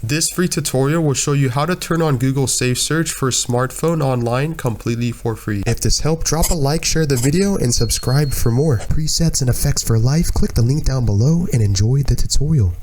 This free tutorial will show you how to turn on Google Safe Search for smartphone online completely for free. If this helped, drop a like, share the video, and subscribe for more. Presets and effects for life, click the link down below and enjoy the tutorial.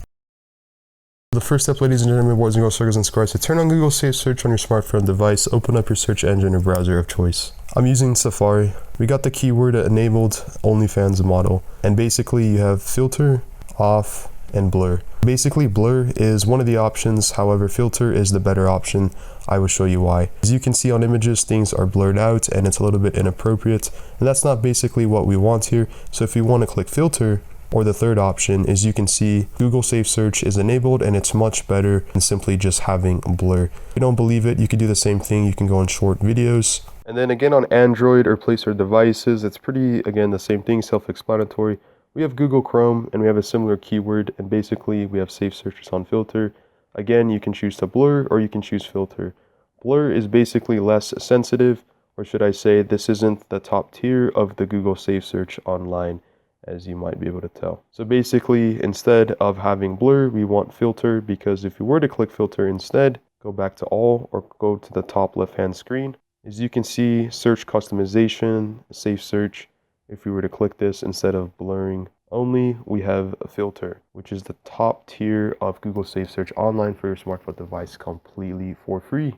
The first step, ladies and gentlemen, boys and girls, circles and squares, to turn on Google Safe Search on your smartphone device, open up your search engine or browser of choice. I'm using Safari. We got the keyword enabled OnlyFans model, and basically you have filter, off, and blur. Basically blur is one of the options, however filter is the better option. I will show you why. As you can see on images, things are blurred out and it's a little bit inappropriate, and that's not basically what we want here. So if you want to click filter, or the third option, is you can see Google Safe Search is enabled and it's much better than simply just having blur. If you don't believe it, you can do the same thing. You can go on short videos. And then again on Android or Play Store devices, it's pretty, again, the same thing, self-explanatory. We have Google Chrome and we have a similar keyword, and basically we have Safe Searches on filter. Again, you can choose to blur or you can choose filter. Blur is basically less sensitive, or should I say this isn't the top tier of the Google Safe Search online, as you might be able to tell. So basically, instead of having blur, we want filter, because if you were to click filter instead, go back to all or go to the top left hand screen, as you can see search customization, safe search. If we were to click this, instead of blurring only, we have a filter, which is the top tier of Google Safe Search online for your smartphone device completely for free.